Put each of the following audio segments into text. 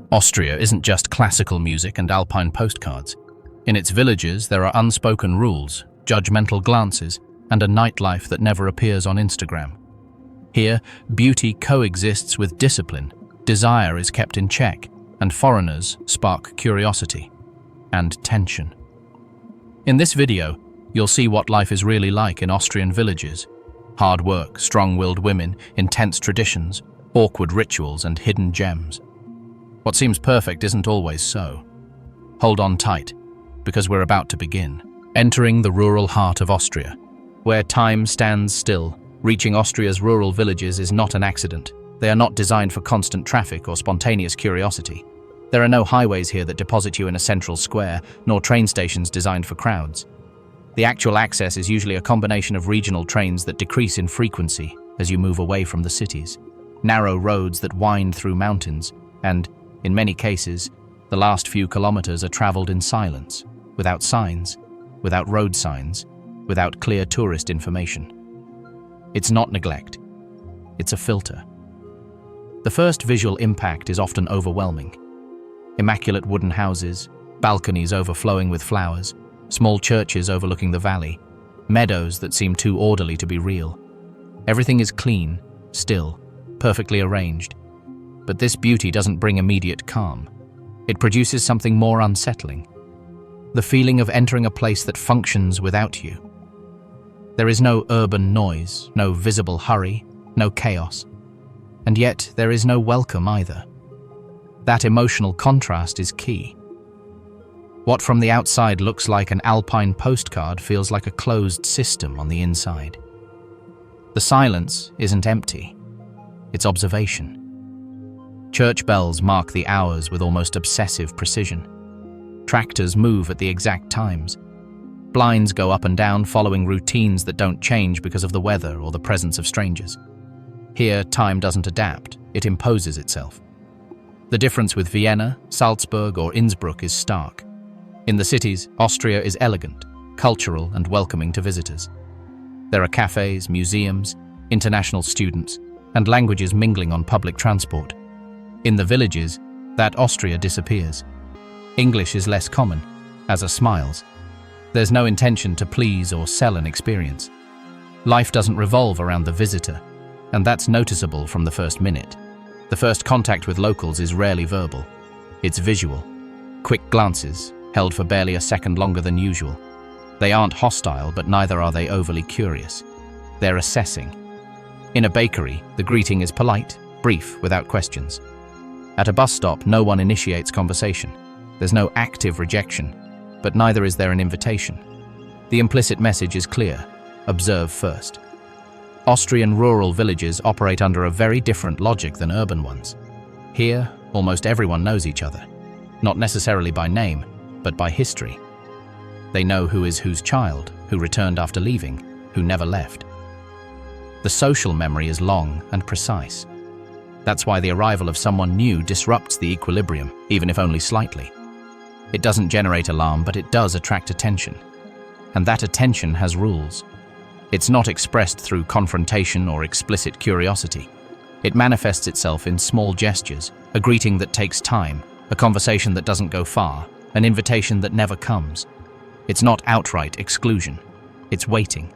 Austria isn't just classical music and alpine postcards. In its villages, there are unspoken rules, judgmental glances, and a nightlife that never appears on Instagram. Here, beauty coexists with discipline, desire is kept in check, and foreigners spark curiosity and tension. In this video, you'll see what life is really like in Austrian villages. Hard work, strong-willed women, intense traditions, awkward rituals, and hidden gems. What seems perfect isn't always so. Hold on tight, because we're about to begin. Entering the rural heart of Austria, where time stands still. Reaching Austria's rural villages is not an accident. They are not designed for constant traffic or spontaneous curiosity. There are no highways here that deposit you in a central square, nor train stations designed for crowds. The actual access is usually a combination of regional trains that decrease in frequency as you move away from the cities, narrow roads that wind through mountains, and, in many cases, the last few kilometers are traveled in silence, without signs, without road signs, without clear tourist information. It's not neglect. It's a filter. The first visual impact is often overwhelming. Immaculate wooden houses, balconies overflowing with flowers, small churches overlooking the valley, meadows that seem too orderly to be real. Everything is clean, still, perfectly arranged. But this beauty doesn't bring immediate calm. It produces something more unsettling. The feeling of entering a place that functions without you. There is no urban noise, no visible hurry, no chaos. And yet there is no welcome either. That emotional contrast is key. What from the outside looks like an alpine postcard feels like a closed system on the inside. The silence isn't empty. It's observation. Church bells mark the hours with almost obsessive precision. Tractors move at the exact times. Blinds go up and down following routines that don't change because of the weather or the presence of strangers. Here, time doesn't adapt, it imposes itself. The difference with Vienna, Salzburg, or Innsbruck is stark. In the cities, Austria is elegant, cultural, and welcoming to visitors. There are cafes, museums, international students, and languages mingling on public transport. In the villages, that Austria disappears. English is less common, as are smiles. There's no intention to please or sell an experience. Life doesn't revolve around the visitor, and that's noticeable from the first minute. The first contact with locals is rarely verbal. It's visual. Quick glances, held for barely a second longer than usual. They aren't hostile, but neither are they overly curious. They're assessing. In a bakery, the greeting is polite, brief, without questions. At a bus stop, no one initiates conversation. There's no active rejection, but neither is there an invitation. The implicit message is clear: observe first. Austrian rural villages operate under a very different logic than urban ones. Here, almost everyone knows each other, not necessarily by name, but by history. They know who is whose child, who returned after leaving, who never left. The social memory is long and precise. That's why the arrival of someone new disrupts the equilibrium, even if only slightly. It doesn't generate alarm, but it does attract attention. And that attention has rules. It's not expressed through confrontation or explicit curiosity. It manifests itself in small gestures, a greeting that takes time, a conversation that doesn't go far, an invitation that never comes. It's not outright exclusion. It's waiting.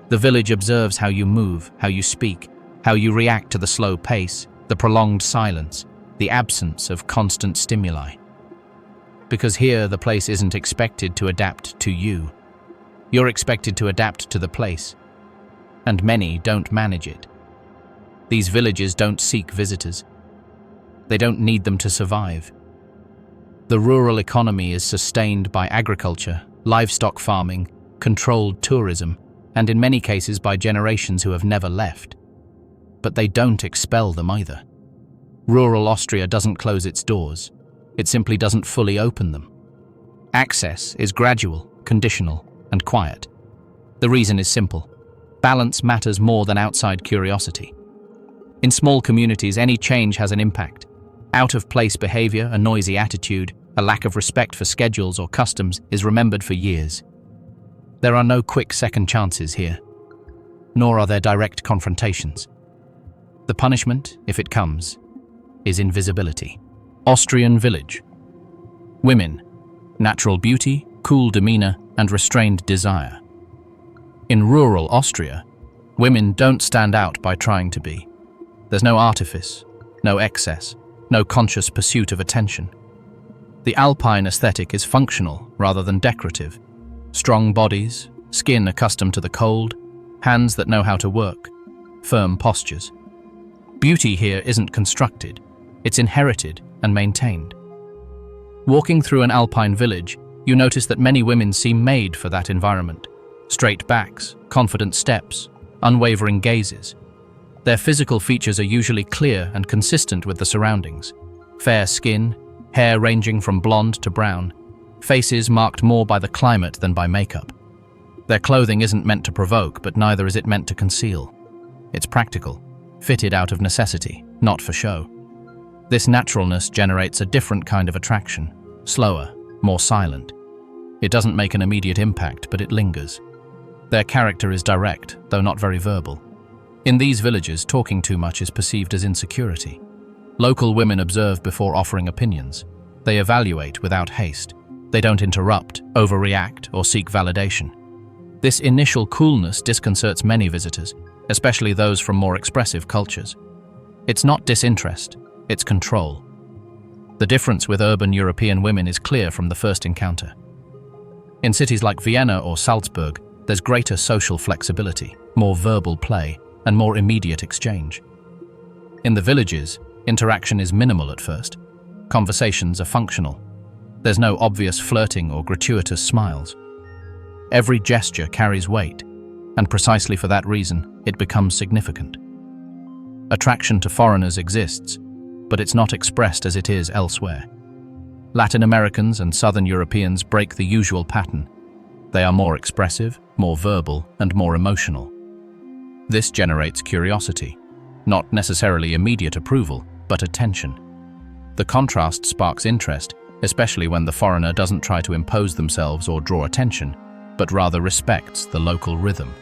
The village observes how you move, how you speak, how you react to the slow pace, the prolonged silence, the absence of constant stimuli. Because here, the place isn't expected to adapt to you. You're expected to adapt to the place, and many don't manage it. These villages don't seek visitors. They don't need them to survive. The rural economy is sustained by agriculture, livestock farming, controlled tourism, and in many cases by generations who have never left. But they don't expel them either. Rural Austria doesn't close its doors. It simply doesn't fully open them. Access is gradual, conditional, and quiet. The reason is simple. Balance matters more than outside curiosity. In small communities, any change has an impact. Out-of-place behavior, a noisy attitude, a lack of respect for schedules or customs is remembered for years. There are no quick second chances here, nor are there direct confrontations. The punishment, if it comes, is invisibility. Austrian village. Women, natural beauty, cool demeanor, and restrained desire. In rural Austria, women don't stand out by trying to be. There's no artifice, no excess, no conscious pursuit of attention. The alpine aesthetic is functional rather than decorative. Strong bodies, skin accustomed to the cold, hands that know how to work, firm postures. Beauty here isn't constructed, it's inherited and maintained. Walking through an alpine village, you notice that many women seem made for that environment. Straight backs, confident steps, unwavering gazes. Their physical features are usually clear and consistent with the surroundings. Fair skin, hair ranging from blonde to brown, faces marked more by the climate than by makeup. Their clothing isn't meant to provoke, but neither is it meant to conceal. It's practical, fitted out of necessity, not for show. This naturalness generates a different kind of attraction, slower, more silent. It doesn't make an immediate impact, but it lingers. Their character is direct, though not very verbal. In these villages, talking too much is perceived as insecurity. Local women observe before offering opinions. They evaluate without haste. They don't interrupt, overreact, or seek validation. This initial coolness disconcerts many visitors, especially those from more expressive cultures. It's not disinterest, it's control. The difference with urban European women is clear from the first encounter. In cities like Vienna or Salzburg, there's greater social flexibility, more verbal play, and more immediate exchange. In the villages, interaction is minimal at first. Conversations are functional. There's no obvious flirting or gratuitous smiles. Every gesture carries weight, and precisely for that reason, it becomes significant. Attraction to foreigners exists, but it's not expressed as it is elsewhere. Latin Americans and Southern Europeans break the usual pattern. They are more expressive, more verbal, and more emotional. This generates curiosity, not necessarily immediate approval, but attention. The contrast sparks interest, especially when the foreigner doesn't try to impose themselves or draw attention, but rather respects the local rhythm.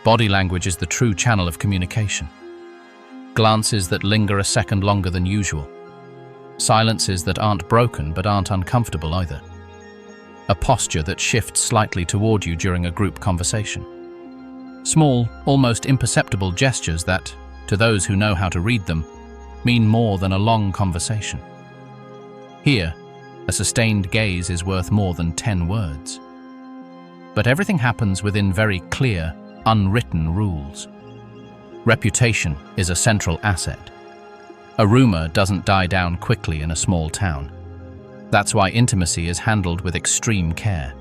Body language is the true channel of communication. Glances that linger a second longer than usual. Silences that aren't broken but aren't uncomfortable either. A posture that shifts slightly toward you during a group conversation. Small, almost imperceptible gestures that, to those who know how to read them, mean more than a long conversation. Here, a sustained gaze is worth more than 10 words. But everything happens within very clear, unwritten rules. Reputation is a central asset. A rumor doesn't die down quickly in a small town. That's why intimacy is handled with extreme care.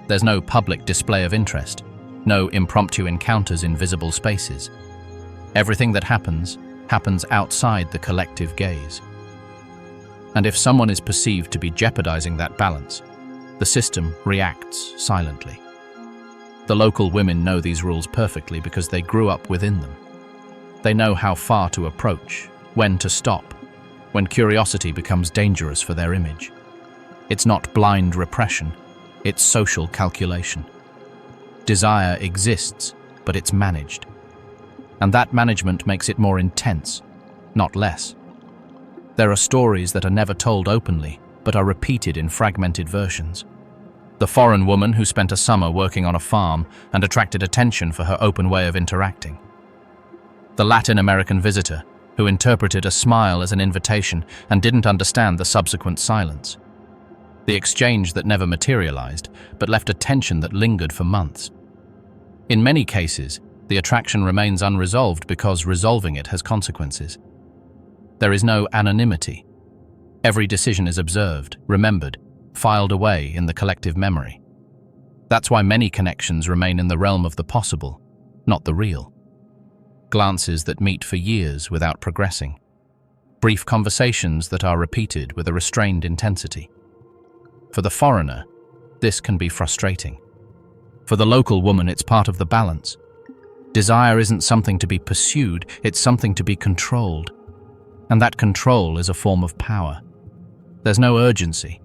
There's no public display of interest, no impromptu encounters in visible spaces. Everything that happens outside the collective gaze. And if someone is perceived to be jeopardizing that balance, the system reacts silently. The local women know these rules perfectly because they grew up within them. They know how far to approach, when to stop, when curiosity becomes dangerous for their image. It's not blind repression, it's social calculation. Desire exists, but it's managed. And that management makes it more intense, not less. There are stories that are never told openly, but are repeated in fragmented versions. The foreign woman who spent a summer working on a farm and attracted attention for her open way of interacting. The Latin American visitor who interpreted a smile as an invitation and didn't understand the subsequent silence. The exchange that never materialized, but left a tension that lingered for months. In many cases, the attraction remains unresolved because resolving it has consequences. There is no anonymity. Every decision is observed, remembered, filed away in the collective memory. That's why many connections remain in the realm of the possible, not the real. Glances that meet for years without progressing. Brief conversations that are repeated with a restrained intensity. For the foreigner, this can be frustrating. For the local woman, it's part of the balance. Desire isn't something to be pursued, it's something to be controlled. And that control is a form of power. There's no urgency.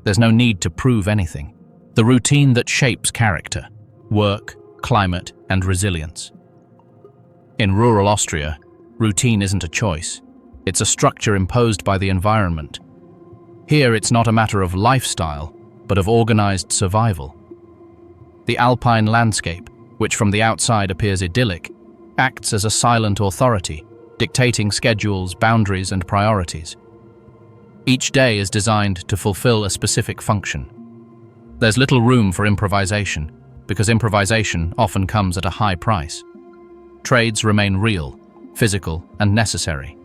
There's no need to prove anything. The routine that shapes character, work, climate, and resilience. In rural Austria, routine isn't a choice. It's a structure imposed by the environment. Here, it's not a matter of lifestyle, but of organized survival. The alpine landscape, which from the outside appears idyllic, acts as a silent authority, dictating schedules, boundaries, and priorities. Each day is designed to fulfill a specific function. There's little room for improvisation, because improvisation often comes at a high price. Trades remain real, physical, and necessary.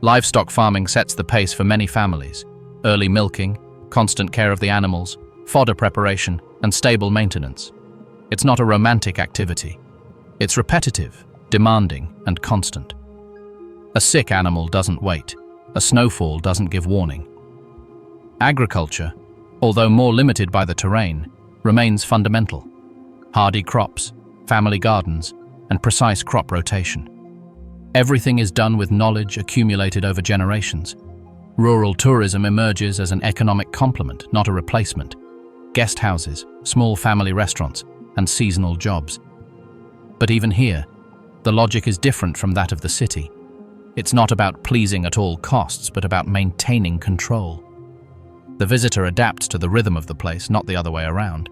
Livestock farming sets the pace for many families. Early milking, constant care of the animals, fodder preparation, and stable maintenance. It's not a romantic activity. It's repetitive, demanding, and constant. A sick animal doesn't wait. A snowfall doesn't give warning. Agriculture, although more limited by the terrain, remains fundamental. Hardy crops, family gardens, and precise crop rotation. Everything is done with knowledge accumulated over generations. Rural tourism emerges as an economic complement, not a replacement. Guest houses, small family restaurants, and seasonal jobs. But even here, the logic is different from that of the city. It's not about pleasing at all costs, but about maintaining control. The visitor adapts to the rhythm of the place, not the other way around.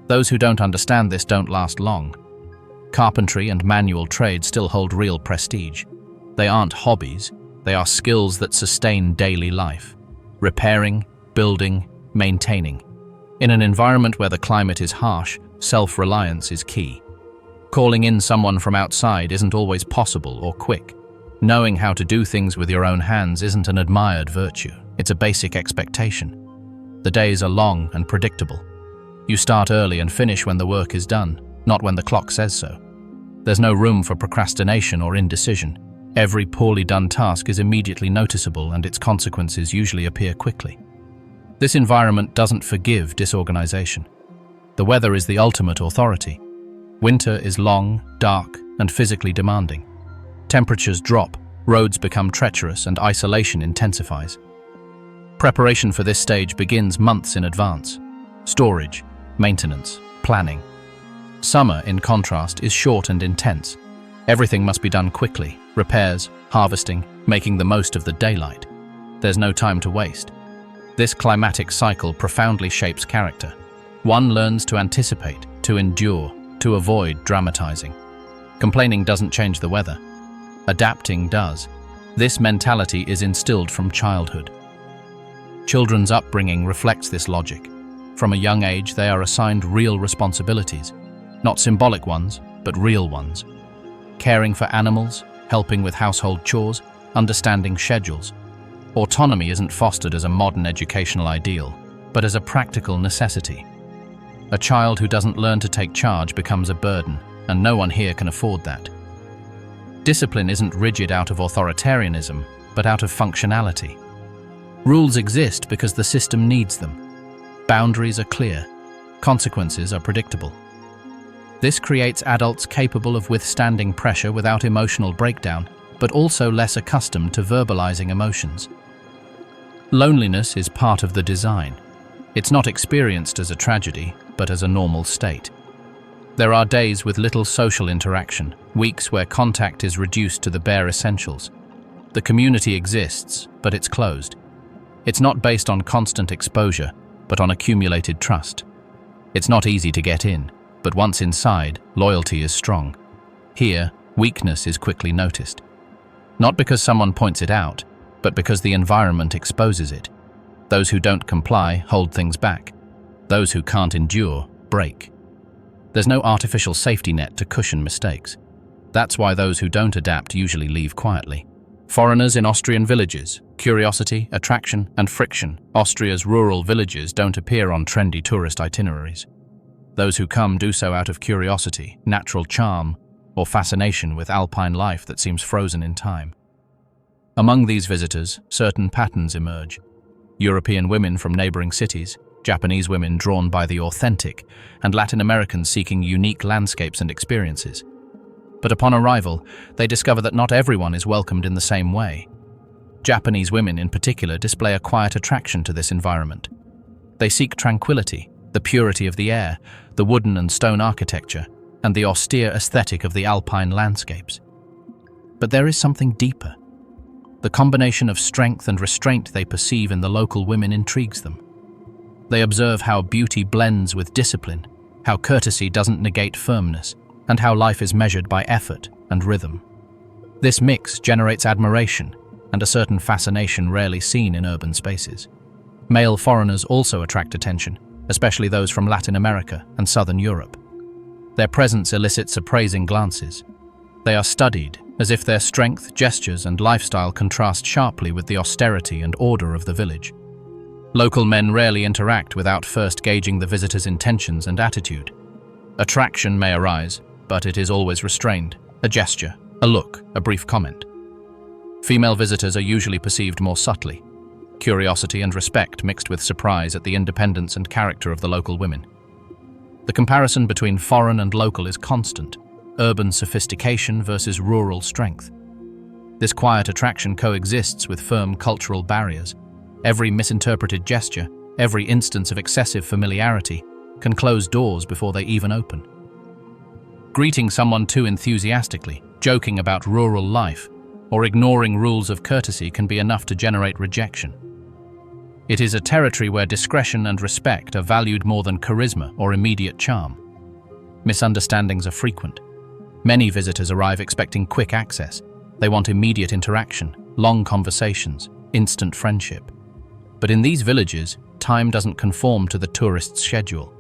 Those who don't understand this don't last long. Carpentry and manual trade still hold real prestige. They aren't hobbies, they are skills that sustain daily life. Repairing, building, maintaining. In an environment where the climate is harsh, self-reliance is key. Calling in someone from outside isn't always possible or quick. Knowing how to do things with your own hands isn't an admired virtue, it's a basic expectation. The days are long and predictable. You start early and finish when the work is done, not when the clock says so. There's no room for procrastination or indecision. Every poorly done task is immediately noticeable and its consequences usually appear quickly. This environment doesn't forgive disorganization. The weather is the ultimate authority. Winter is long, dark, and physically demanding. Temperatures drop, roads become treacherous, and isolation intensifies. Preparation for this stage begins months in advance. Storage, maintenance, planning. Summer, in contrast, is short and intense. Everything must be done quickly, repairs, harvesting, making the most of the daylight. There's no time to waste. This climatic cycle profoundly shapes character. One learns to anticipate, to endure, to avoid dramatizing. Complaining doesn't change the weather. Adapting does. This mentality is instilled from childhood. Children's upbringing reflects this logic. From a young age, they are assigned real responsibilities. Not symbolic ones, but real ones. Caring for animals, helping with household chores, understanding schedules. Autonomy isn't fostered as a modern educational ideal, but as a practical necessity. A child who doesn't learn to take charge becomes a burden, and no one here can afford that. Discipline isn't rigid out of authoritarianism, but out of functionality. Rules exist because the system needs them. Boundaries are clear. Consequences are predictable. This creates adults capable of withstanding pressure without emotional breakdown, but also less accustomed to verbalizing emotions. Loneliness is part of the design. It's not experienced as a tragedy, but as a normal state. There are days with little social interaction, weeks where contact is reduced to the bare essentials. The community exists, but it's closed. It's not based on constant exposure, but on accumulated trust. It's not easy to get in, but once inside, loyalty is strong. Here, weakness is quickly noticed. Not because someone points it out, but because the environment exposes it. Those who don't comply hold things back. Those who can't endure break. There's no artificial safety net to cushion mistakes. That's why those who don't adapt usually leave quietly. Foreigners in Austrian villages. Curiosity, attraction, and friction. Austria's rural villages don't appear on trendy tourist itineraries. Those who come do so out of curiosity, natural charm, or fascination with alpine life that seems frozen in time. Among these visitors, certain patterns emerge. European women from neighboring cities, Japanese women drawn by the authentic, and Latin Americans seeking unique landscapes and experiences. But upon arrival, they discover that not everyone is welcomed in the same way. Japanese women in particular display a quiet attraction to this environment. They seek tranquility, the purity of the air, the wooden and stone architecture, and the austere aesthetic of the alpine landscapes. But there is something deeper. The combination of strength and restraint they perceive in the local women intrigues them. They observe how beauty blends with discipline, how courtesy doesn't negate firmness, and how life is measured by effort and rhythm. This mix generates admiration and a certain fascination rarely seen in urban spaces. Male foreigners also attract attention, especially those from Latin America and Southern Europe. Their presence elicits appraising glances. They are studied, as if their strength, gestures, and lifestyle contrast sharply with the austerity and order of the village. Local men rarely interact without first gauging the visitor's intentions and attitude. Attraction may arise, but it is always restrained. A gesture, a look, a brief comment. Female visitors are usually perceived more subtly. Curiosity and respect mixed with surprise at the independence and character of the local women. The comparison between foreign and local is constant. Urban sophistication versus rural strength. This quiet attraction coexists with firm cultural barriers. Every misinterpreted gesture, every instance of excessive familiarity, can close doors before they even open. Greeting someone too enthusiastically, joking about rural life, or ignoring rules of courtesy can be enough to generate rejection. It is a territory where discretion and respect are valued more than charisma or immediate charm. Misunderstandings are frequent. Many visitors arrive expecting quick access. They want immediate interaction, long conversations, instant friendship. But in these villages, time doesn't conform to the tourist's schedule.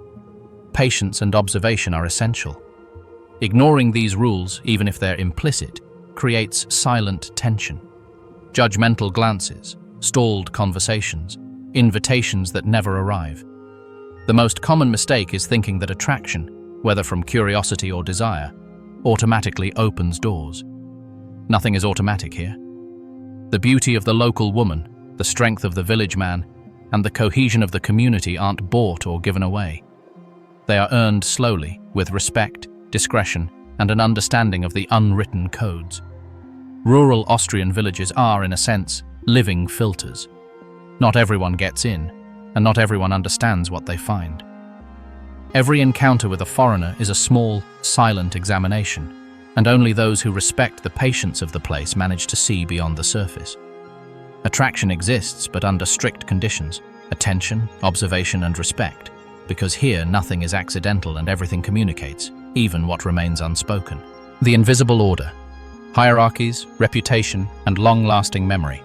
Patience and observation are essential. Ignoring these rules, even if they're implicit, creates silent tension. Judgmental glances, stalled conversations, invitations that never arrive. The most common mistake is thinking that attraction, whether from curiosity or desire, automatically opens doors. Nothing is automatic here. The beauty of the local woman, the strength of the village man, and the cohesion of the community aren't bought or given away. They are earned slowly, with respect, discretion, and an understanding of the unwritten codes. Rural Austrian villages are, in a sense, living filters. Not everyone gets in, and not everyone understands what they find. Every encounter with a foreigner is a small, silent examination, and only those who respect the patience of the place manage to see beyond the surface. Attraction exists, but under strict conditions: attention, observation, and respect, because here nothing is accidental and everything communicates, even what remains unspoken. The invisible order: hierarchies, reputation, and long-lasting memory.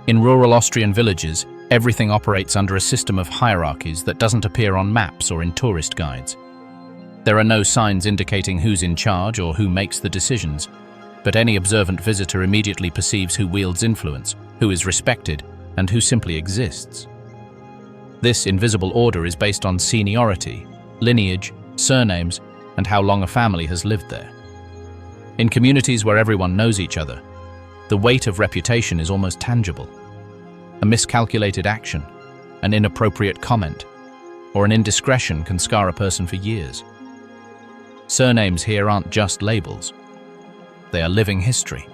In rural Austrian villages, everything operates under a system of hierarchies that doesn't appear on maps or in tourist guides. There are no signs indicating who's in charge or who makes the decisions, but any observant visitor immediately perceives who wields influence, who is respected, and who simply exists. This invisible order is based on seniority, lineage, surnames, and how long a family has lived there. In communities where everyone knows each other, the weight of reputation is almost tangible. A miscalculated action, an inappropriate comment, or an indiscretion can scar a person for years. Surnames here aren't just labels. They are living history.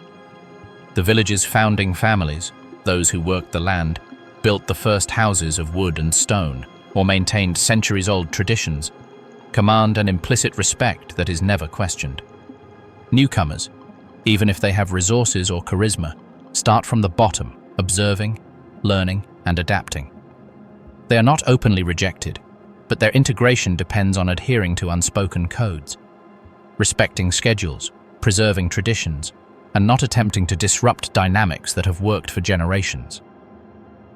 The village's founding families, those who worked the land, built the first houses of wood and stone, or maintained centuries-old traditions, command an implicit respect that is never questioned. Newcomers, even if they have resources or charisma, start from the bottom, observing, learning, and adapting. They are not openly rejected, but their integration depends on adhering to unspoken codes, respecting schedules, preserving traditions, and not attempting to disrupt dynamics that have worked for generations.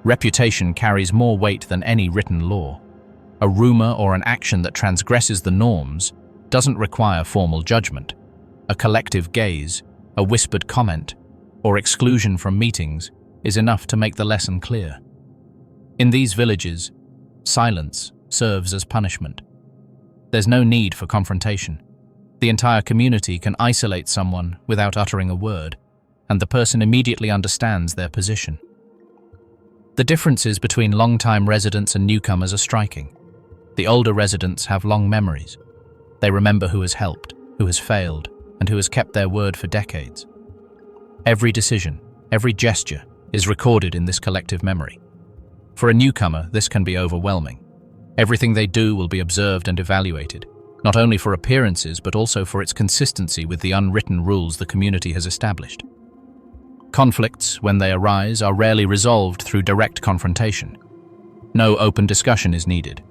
Reputation carries more weight than any written law. A rumor or an action that transgresses the norms doesn't require formal judgment. A collective gaze, a whispered comment, or exclusion from meetings is enough to make the lesson clear. In these villages, silence serves as punishment. There's no need for confrontation. The entire community can isolate someone without uttering a word, and the person immediately understands their position. The differences between long-time residents and newcomers are striking. The older residents have long memories. They remember who has helped, who has failed, and who has kept their word for decades. Every decision, every gesture, is recorded in this collective memory. For a newcomer, this can be overwhelming. Everything they do will be observed and evaluated, not only for appearances but also for its consistency with the unwritten rules the community has established. Conflicts, when they arise, are rarely resolved through direct confrontation. No open discussion is needed.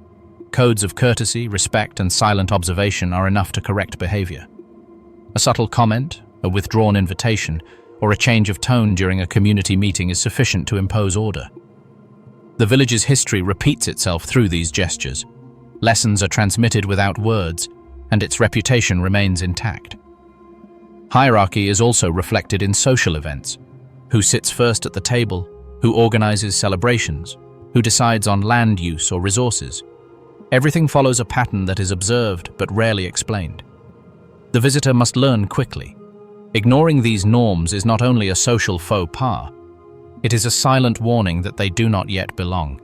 Codes of courtesy, respect, and silent observation are enough to correct behavior. A subtle comment, a withdrawn invitation, or a change of tone during a community meeting is sufficient to impose order. The village's history repeats itself through these gestures. Lessons are transmitted without words, and its reputation remains intact. Hierarchy is also reflected in social events. Who sits first at the table, who organizes celebrations, who decides on land use or resources. Everything follows a pattern that is observed but rarely explained. The visitor must learn quickly. Ignoring these norms is not only a social faux pas, it is a silent warning that they do not yet belong.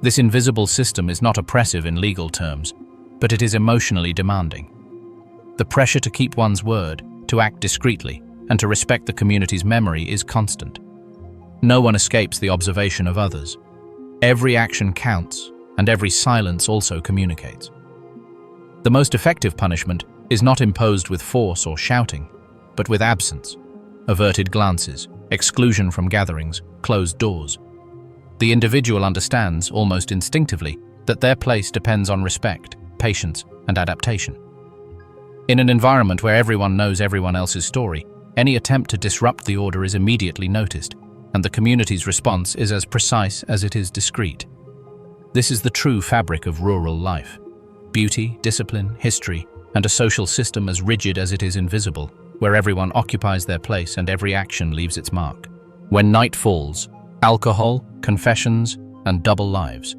This invisible system is not oppressive in legal terms, but it is emotionally demanding. The pressure to keep one's word, to act discreetly, and to respect the community's memory is constant. No one escapes the observation of others. Every action counts, and every silence also communicates. The most effective punishment is not imposed with force or shouting, but with absence, averted glances, exclusion from gatherings, closed doors. The individual understands, almost instinctively, that their place depends on respect, patience, and adaptation. In an environment where everyone knows everyone else's story, any attempt to disrupt the order is immediately noticed, and the community's response is as precise as it is discreet. This is the true fabric of rural life. Beauty, discipline, history, and a social system as rigid as it is invisible, where everyone occupies their place and every action leaves its mark. When night falls, alcohol, confessions, and double lives.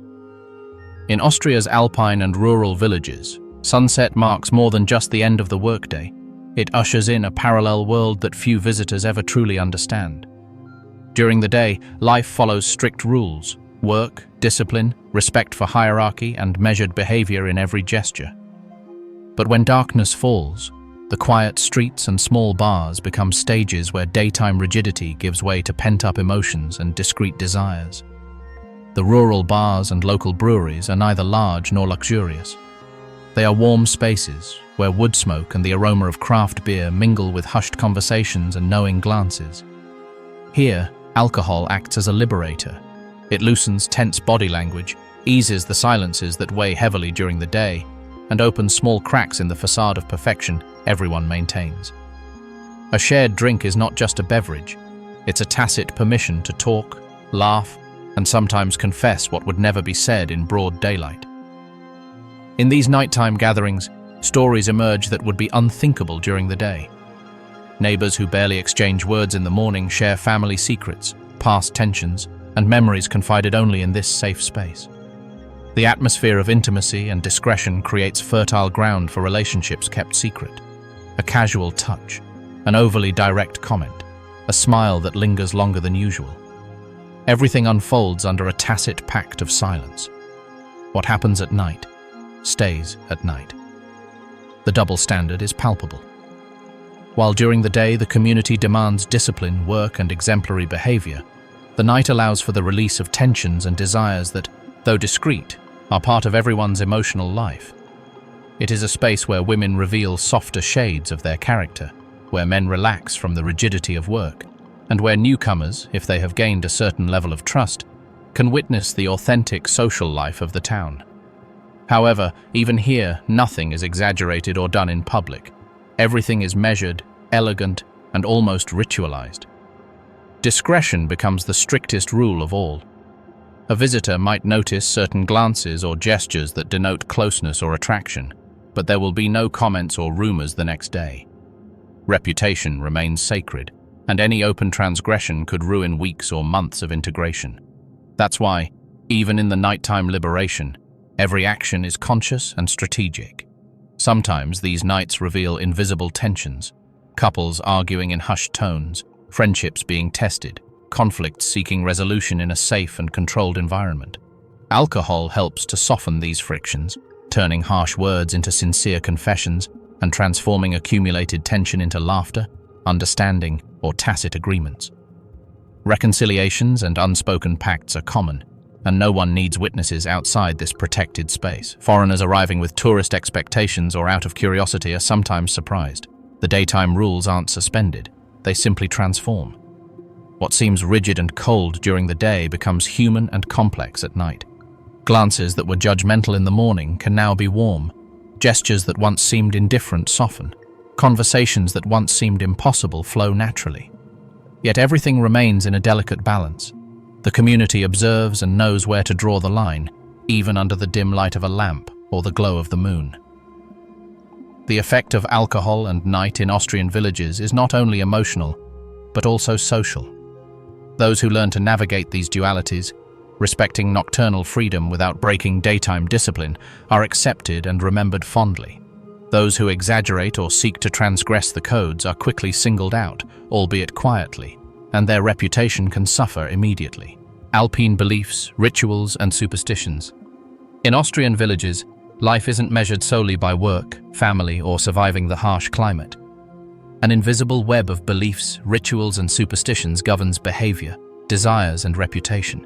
In Austria's alpine and rural villages, sunset marks more than just the end of the workday. It ushers in a parallel world that few visitors ever truly understand. During the day, life follows strict rules: work, discipline, respect for hierarchy, and measured behavior in every gesture. But when darkness falls, the quiet streets and small bars become stages where daytime rigidity gives way to pent-up emotions and discreet desires. The rural bars and local breweries are neither large nor luxurious. They are warm spaces where wood smoke and the aroma of craft beer mingle with hushed conversations and knowing glances. Here, alcohol acts as a liberator. It loosens tense body language, eases the silences that weigh heavily during the day, and opens small cracks in the facade of perfection everyone maintains. A shared drink is not just a beverage, it's a tacit permission to talk, laugh, and sometimes confess what would never be said in broad daylight. In these nighttime gatherings, stories emerge that would be unthinkable during the day. Neighbors who barely exchange words in the morning share family secrets, past tensions, and memories confided only in this safe space. The atmosphere of intimacy and discretion creates fertile ground for relationships kept secret. A casual touch, an overly direct comment, a smile that lingers longer than usual. Everything unfolds under a tacit pact of silence. What happens at night stays at night. The double standard is palpable. While during the day the community demands discipline, work, and exemplary behavior, the night allows for the release of tensions and desires that, though discreet, are part of everyone's emotional life. It is a space where women reveal softer shades of their character, where men relax from the rigidity of work, and where newcomers, if they have gained a certain level of trust, can witness the authentic social life of the town. However, even here, nothing is exaggerated or done in public. Everything is measured, elegant, and almost ritualized. Discretion becomes the strictest rule of all. A visitor might notice certain glances or gestures that denote closeness or attraction, but there will be no comments or rumors the next day. Reputation remains sacred, and any open transgression could ruin weeks or months of integration. That's why, even in the nighttime liberation, every action is conscious and strategic. Sometimes these nights reveal invisible tensions, couples arguing in hushed tones, friendships being tested, conflicts seeking resolution in a safe and controlled environment. Alcohol helps to soften these frictions, turning harsh words into sincere confessions and transforming accumulated tension into laughter, understanding, or tacit agreements. Reconciliations and unspoken pacts are common, and no one needs witnesses outside this protected space. Foreigners arriving with tourist expectations or out of curiosity are sometimes surprised. The daytime rules aren't suspended, they simply transform. What seems rigid and cold during the day becomes human and complex at night. Glances that were judgmental in the morning can now be warm. Gestures that once seemed indifferent soften. Conversations that once seemed impossible flow naturally. Yet everything remains in a delicate balance. The community observes and knows where to draw the line, even under the dim light of a lamp or the glow of the moon. The effect of alcohol and night in Austrian villages is not only emotional, but also social. Those who learn to navigate these dualities, respecting nocturnal freedom without breaking daytime discipline, are accepted and remembered fondly. Those who exaggerate or seek to transgress the codes are quickly singled out, albeit quietly, and their reputation can suffer immediately. Alpine beliefs, rituals, and superstitions. In Austrian villages, life isn't measured solely by work, family, or surviving the harsh climate. An invisible web of beliefs, rituals, and superstitions governs behavior, desires, and reputation.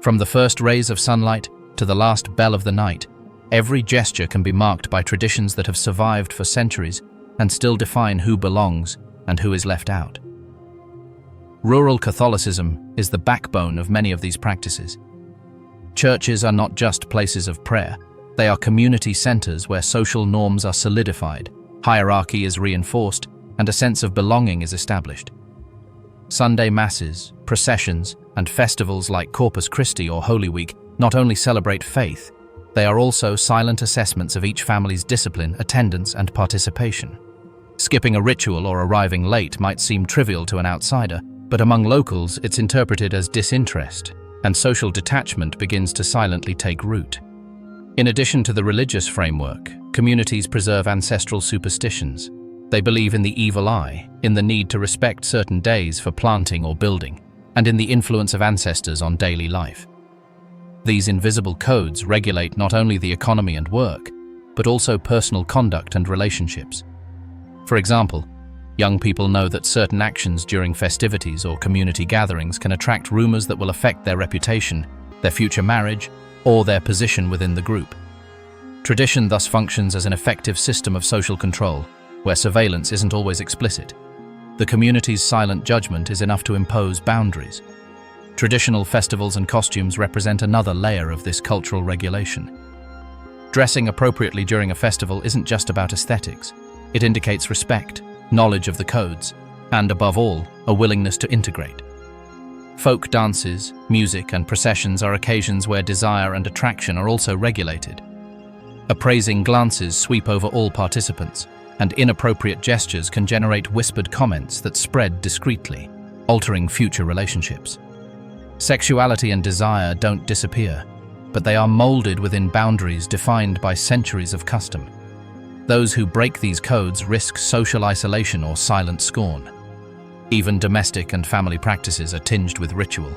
From the first rays of sunlight to the last bell of the night, every gesture can be marked by traditions that have survived for centuries and still define who belongs and who is left out. Rural Catholicism is the backbone of many of these practices. Churches are not just places of prayer, they are community centers where social norms are solidified, hierarchy is reinforced, and a sense of belonging is established. Sunday masses, processions, and festivals like Corpus Christi or Holy Week not only celebrate faith, they are also silent assessments of each family's discipline, attendance, and participation. Skipping a ritual or arriving late might seem trivial to an outsider, but among locals it's interpreted as disinterest, and social detachment begins to silently take root. In addition to the religious framework, communities preserve ancestral superstitions. They believe in the evil eye, in the need to respect certain days for planting or building, and in the influence of ancestors on daily life. These invisible codes regulate not only the economy and work, but also personal conduct and relationships. For example, young people know that certain actions during festivities or community gatherings can attract rumors that will affect their reputation, their future marriage, or their position within the group. Tradition thus functions as an effective system of social control, where surveillance isn't always explicit. The community's silent judgment is enough to impose boundaries. Traditional festivals and costumes represent another layer of this cultural regulation. Dressing appropriately during a festival isn't just about aesthetics. It indicates respect, knowledge of the codes, and above all, a willingness to integrate. Folk dances, music, and processions are occasions where desire and attraction are also regulated. Appraising glances sweep over all participants, and inappropriate gestures can generate whispered comments that spread discreetly, altering future relationships. Sexuality and desire don't disappear, but they are molded within boundaries defined by centuries of custom. Those who break these codes risk social isolation or silent scorn. Even domestic and family practices are tinged with ritual.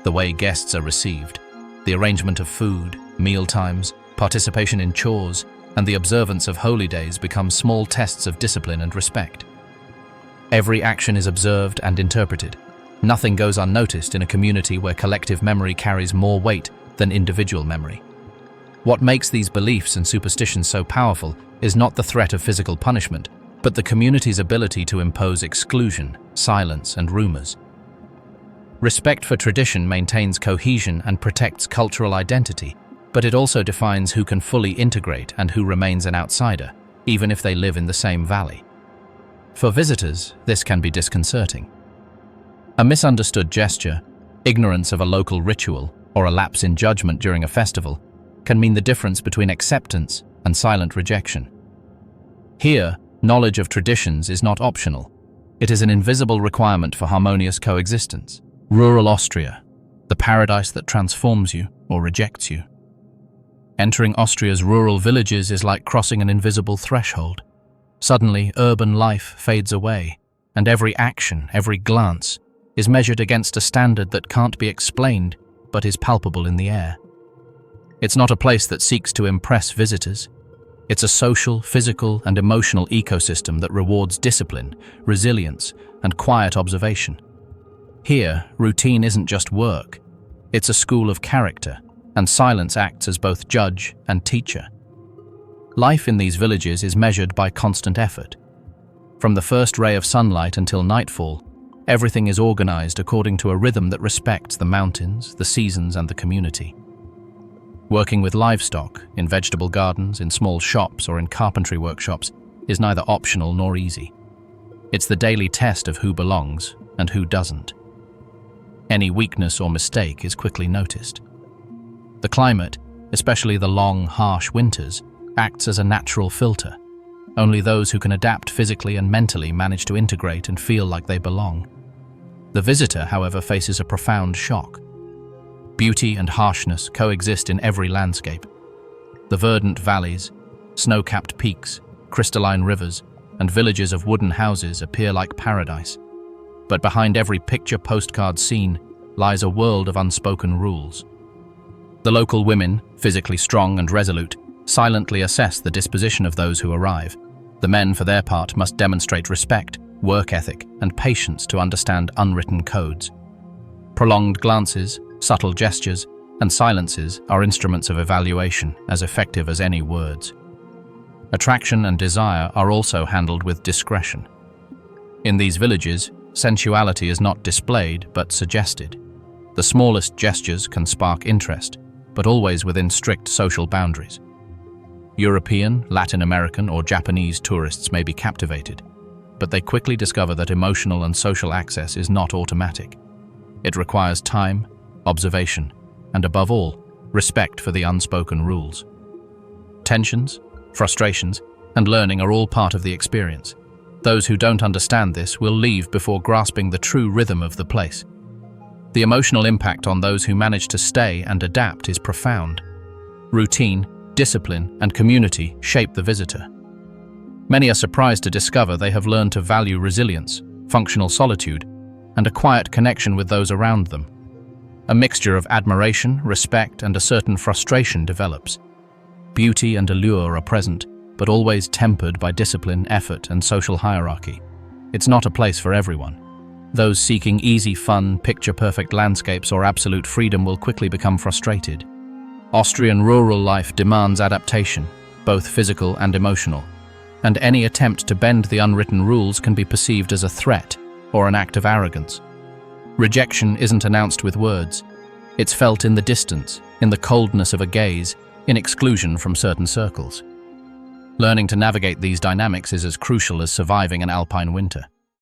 The way guests are received, the arrangement of food, meal times, participation in chores, and the observance of holy days become small tests of discipline and respect. Every action is observed and interpreted. Nothing goes unnoticed in a community where collective memory carries more weight than individual memory. What makes these beliefs and superstitions so powerful is not the threat of physical punishment, but the community's ability to impose exclusion, silence, and rumors. Respect for tradition maintains cohesion and protects cultural identity, but it also defines who can fully integrate and who remains an outsider, even if they live in the same valley. For visitors, this can be disconcerting. A misunderstood gesture, ignorance of a local ritual, or a lapse in judgment during a festival can mean the difference between acceptance and silent rejection. Here, knowledge of traditions is not optional. It is an invisible requirement for harmonious coexistence. Rural Austria, the paradise that transforms you or rejects you. Entering Austria's rural villages is like crossing an invisible threshold. Suddenly, urban life fades away, and every action, every glance, is measured against a standard that can't be explained but is palpable in the air. It's not a place that seeks to impress visitors. It's a social, physical, and emotional ecosystem that rewards discipline, resilience, and quiet observation. Here, routine isn't just work. It's a school of character, and silence acts as both judge and teacher. Life in these villages is measured by constant effort. From the first ray of sunlight until nightfall, Everything is organized according to a rhythm that respects the mountains, the seasons, and the community. Working with livestock, in vegetable gardens, in small shops, or in carpentry workshops is neither optional nor easy. It's the daily test of who belongs and who doesn't. Any weakness or mistake is quickly noticed. The climate, especially the long, harsh winters, acts as a natural filter. Only those who can adapt physically and mentally manage to integrate and feel like they belong. The visitor, however, faces a profound shock. Beauty and harshness coexist in every landscape. The verdant valleys, snow-capped peaks, crystalline rivers, and villages of wooden houses appear like paradise. But behind every picture postcard scene lies a world of unspoken rules. The local women, physically strong and resolute, silently assess the disposition of those who arrive. The men, for their part, must demonstrate respect, work ethic, and patience to understand unwritten codes. Prolonged glances, subtle gestures, and silences are instruments of evaluation as effective as any words. Attraction and desire are also handled with discretion. In these villages, sensuality is not displayed but suggested. The smallest gestures can spark interest, but always within strict social boundaries. European, Latin American, or Japanese tourists may be captivated, but they quickly discover that emotional and social access is not automatic. It requires time, observation, and above all, respect for the unspoken rules. Tensions, frustrations, and learning are all part of the experience. Those who don't understand this will leave before grasping the true rhythm of the place. The emotional impact on those who manage to stay and adapt is profound. Routine, discipline, and community shape the visitor. Many are surprised to discover they have learned to value resilience, functional solitude, and a quiet connection with those around them. A mixture of admiration, respect, and a certain frustration develops. Beauty and allure are present, but always tempered by discipline, effort, and social hierarchy. It's not a place for everyone. Those seeking easy fun, picture-perfect landscapes, or absolute freedom will quickly become frustrated. Austrian rural life demands adaptation, both physical and emotional, and any attempt to bend the unwritten rules can be perceived as a threat or an act of arrogance. Rejection isn't announced with words. It's felt in the distance, in the coldness of a gaze, in exclusion from certain circles. Learning to navigate these dynamics is as crucial as surviving an alpine winter.